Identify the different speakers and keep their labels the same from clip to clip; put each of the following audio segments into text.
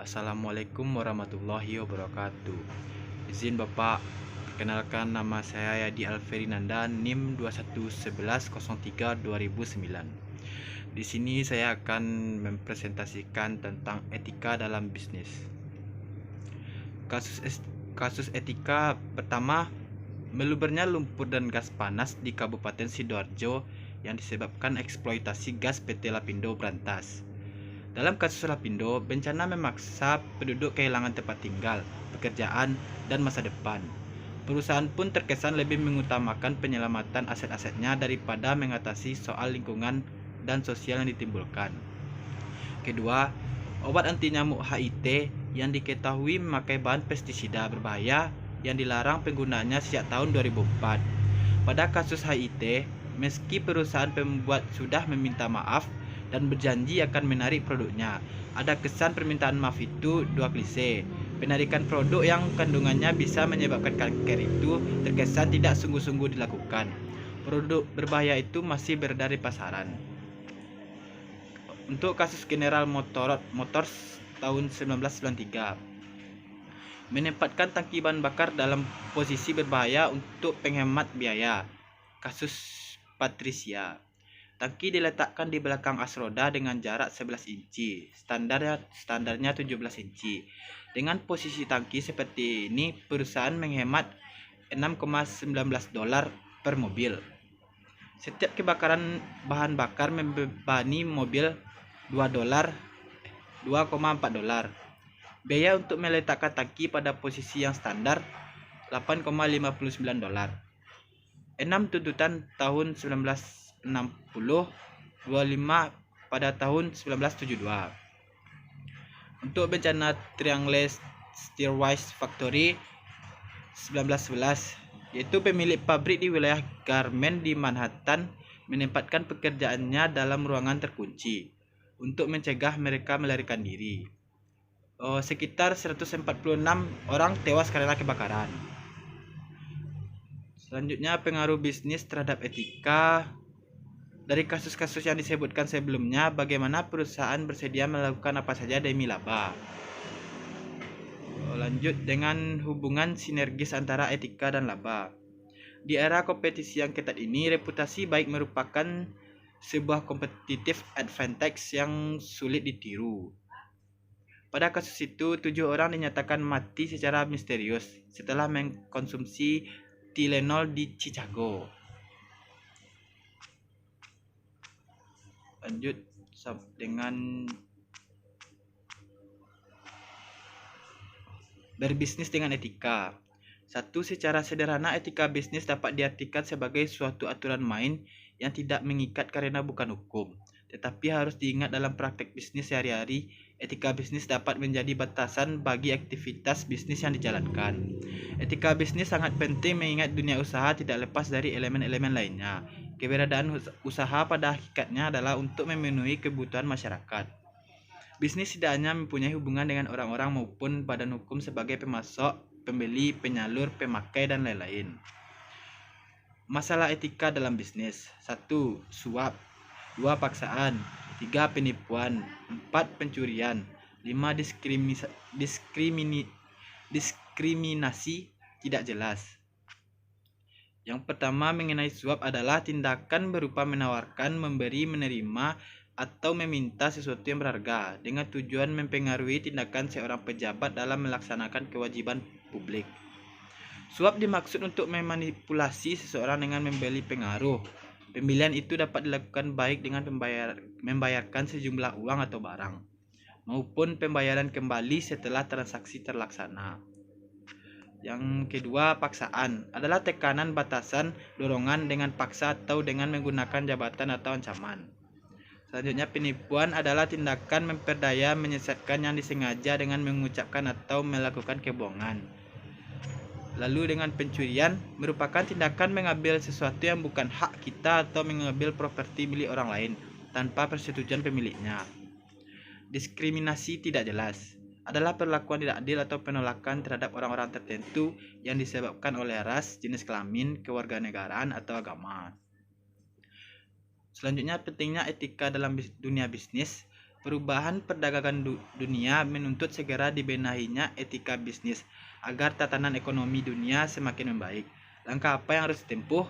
Speaker 1: Assalamualaikum warahmatullahi wabarakatuh. Izin Bapak, perkenalkan nama saya Yadi Alferinanda, NIM 211103-2009. Di sini saya akan mempresentasikan tentang etika dalam bisnis. Kasus etika pertama, melubernya lumpur dan gas panas di Kabupaten Sidoarjo yang disebabkan eksploitasi gas PT Lapindo berantas. Dalam kasus Lapindo, bencana memaksa penduduk kehilangan tempat tinggal, pekerjaan, dan masa depan. Perusahaan pun terkesan lebih mengutamakan penyelamatan aset-asetnya daripada mengatasi soal lingkungan dan sosial yang ditimbulkan. Kedua, obat anti nyamuk HIT yang diketahui memakai bahan pestisida berbahaya yang dilarang penggunaannya sejak tahun 2004. Pada kasus HIT, meski perusahaan pembuat sudah meminta maaf dan berjanji akan menarik produknya, ada kesan permintaan maaf itu dua klise. Penarikan produk yang kandungannya bisa menyebabkan kanker itu terkesan tidak sungguh-sungguh dilakukan. Produk berbahaya itu masih beredar di pasaran. Untuk kasus General Motors tahun 1993, menempatkan tangki bahan bakar dalam posisi berbahaya untuk penghemat biaya. Kasus Patricia, tangki diletakkan di belakang as roda dengan jarak 11 inci, standarnya 17 inci. Dengan posisi tangki seperti ini, perusahaan menghemat $6,19 per mobil. Setiap kebakaran bahan bakar membebani mobil $2,4. Biaya untuk meletakkan tangki pada posisi yang standar $8,59. 6 tuntutan tahun 1960, 25 pada tahun 1972. Untuk bencana Triangle Steelworks Factory 1911, yaitu pemilik pabrik di wilayah garmen di Manhattan menempatkan pekerjaannya dalam ruangan terkunci untuk mencegah mereka melarikan diri. Sekitar 146 orang tewas karena kebakaran. Selanjutnya, pengaruh bisnis terhadap etika. Dari kasus-kasus yang disebutkan sebelumnya, bagaimana perusahaan bersedia melakukan apa saja demi laba. Lanjut dengan hubungan sinergis antara etika dan laba. Di era kompetisi yang ketat ini, reputasi baik merupakan sebuah competitive advantage yang sulit ditiru. Pada kasus itu, 7 orang dinyatakan mati secara misterius setelah mengkonsumsi Tylenol di Chicago. Lanjut dengan berbisnis dengan etika. Satu, secara sederhana etika bisnis dapat diartikan sebagai suatu aturan main yang tidak mengikat karena bukan hukum. Tetapi harus diingat dalam praktek bisnis sehari-hari, etika bisnis dapat menjadi batasan bagi aktivitas bisnis yang dijalankan. Etika bisnis sangat penting mengingat dunia usaha tidak lepas dari elemen-elemen lainnya. Keberadaan usaha pada hakikatnya adalah untuk memenuhi kebutuhan masyarakat. Bisnis tidak hanya mempunyai hubungan dengan orang-orang maupun badan hukum sebagai pemasok, pembeli, penyalur, pemakai, dan lain-lain. Masalah etika dalam bisnis. 1. Suap. 2. Paksaan. 3. Penipuan. 4. Pencurian. 5. Diskriminasi tidak jelas. Yang pertama mengenai suap adalah tindakan berupa menawarkan, memberi, menerima, atau meminta sesuatu yang berharga dengan tujuan mempengaruhi tindakan seorang pejabat dalam melaksanakan kewajiban publik. Suap dimaksud untuk memanipulasi seseorang dengan membeli pengaruh. Pembelian itu dapat dilakukan baik dengan membayarkan sejumlah uang atau barang, maupun pembayaran kembali setelah transaksi terlaksana. Yang kedua, paksaan adalah tekanan, batasan, dorongan dengan paksa atau dengan menggunakan jabatan atau ancaman. Selanjutnya, penipuan adalah tindakan memperdaya, menyesatkan yang disengaja dengan mengucapkan atau melakukan kebohongan. Lalu dengan pencurian merupakan tindakan mengambil sesuatu yang bukan hak kita atau mengambil properti milik orang lain tanpa persetujuan pemiliknya. Diskriminasi tidak jelas adalah perlakuan tidak adil atau penolakan terhadap orang-orang tertentu yang disebabkan oleh ras, jenis kelamin, kewarganegaraan, atau agama. Selanjutnya, pentingnya etika dalam dunia bisnis. Perubahan perdagangan dunia menuntut segera dibenahinya etika bisnis agar tatanan ekonomi dunia semakin membaik. Langkah apa yang harus ditempuh?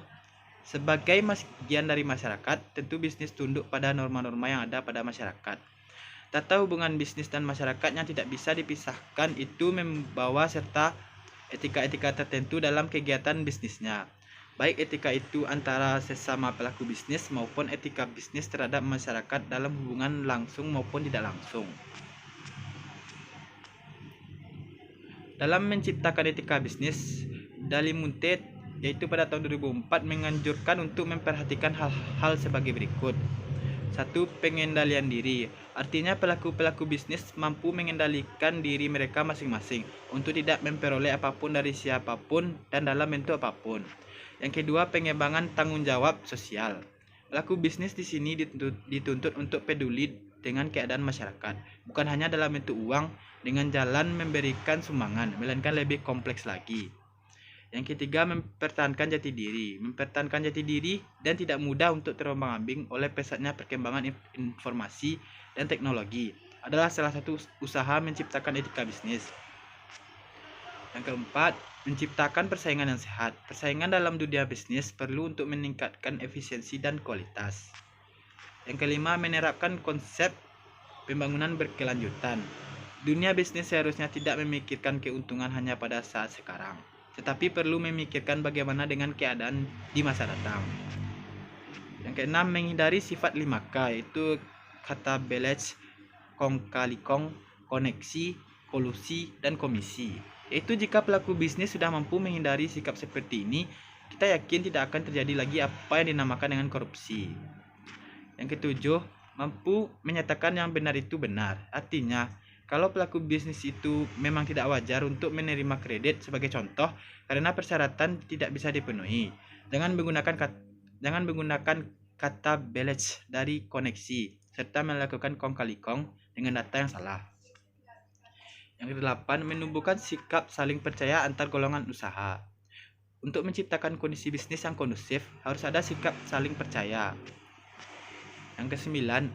Speaker 1: Sebagai bagian dari masyarakat, tentu bisnis tunduk pada norma-norma yang ada pada masyarakat. Tata hubungan bisnis dan masyarakat yang tidak bisa dipisahkan itu membawa serta etika-etika tertentu dalam kegiatan bisnisnya. Baik etika itu antara sesama pelaku bisnis maupun etika bisnis terhadap masyarakat dalam hubungan langsung maupun tidak langsung. Dalam menciptakan etika bisnis, Dali Muntet yaitu pada tahun 2004 menganjurkan untuk memperhatikan hal-hal sebagai berikut. 1. Pengendalian diri. Artinya pelaku-pelaku bisnis mampu mengendalikan diri mereka masing-masing untuk tidak memperoleh apapun dari siapapun dan dalam bentuk apapun. Yang kedua, pengembangan tanggung jawab sosial. Pelaku bisnis di sini dituntut untuk peduli dengan keadaan masyarakat, bukan hanya dalam bentuk uang dengan jalan memberikan sumbangan, melainkan lebih kompleks lagi. Yang ketiga, mempertahankan jati diri. Mempertahankan jati diri dan tidak mudah untuk terombang-ambing oleh pesatnya perkembangan informasi dan teknologi adalah salah satu usaha menciptakan etika bisnis. Yang keempat, menciptakan persaingan yang sehat. Persaingan dalam dunia bisnis perlu untuk meningkatkan efisiensi dan kualitas. Yang kelima, menerapkan konsep pembangunan berkelanjutan. Dunia bisnis seharusnya tidak memikirkan keuntungan hanya pada saat sekarang, tetapi perlu memikirkan bagaimana dengan keadaan di masa datang. Yang keenam, menghindari sifat 5K, yaitu kata belej, kong kali kong, koneksi, kolusi, dan komisi. Yaitu jika pelaku bisnis sudah mampu menghindari sikap seperti ini, kita yakin tidak akan terjadi lagi apa yang dinamakan dengan korupsi. Yang ketujuh, mampu menyatakan yang benar itu benar. Artinya, kalau pelaku bisnis itu memang tidak wajar untuk menerima kredit sebagai contoh karena persyaratan tidak bisa dipenuhi, jangan menggunakan kata belej dari koneksi serta melakukan kong kali kong dengan data yang salah. Yang kedelapan, menumbuhkan sikap saling percaya antar golongan usaha. Untuk menciptakan kondisi bisnis yang kondusif, harus ada sikap saling percaya. Yang kesembilan,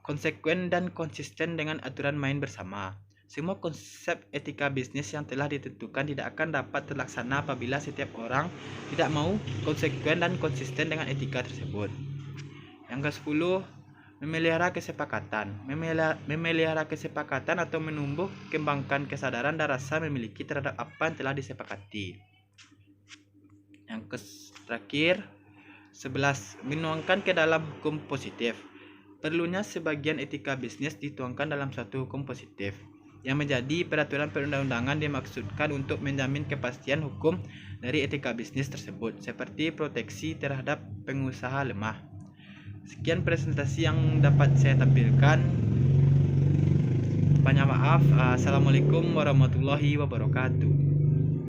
Speaker 1: konsekuen dan konsisten dengan aturan main bersama. Semua konsep etika bisnis yang telah ditentukan tidak akan dapat terlaksana apabila setiap orang tidak mau konsekuen dan konsisten dengan etika tersebut. Yang ke-10, memelihara kesepakatan. Memelihara kesepakatan atau menumbuh kembangkan kesadaran dan rasa memiliki terhadap apa yang telah disepakati. Yang terakhir, 11, menuangkan ke dalam hukum positif. Perlunya sebagian etika bisnis dituangkan dalam suatu hukum positif yang menjadi peraturan perundang-undangan dimaksudkan untuk menjamin kepastian hukum dari etika bisnis tersebut, seperti proteksi terhadap pengusaha lemah. Sekian presentasi yang dapat saya tampilkan. Banyak maaf. Assalamualaikum warahmatullahi wabarakatuh.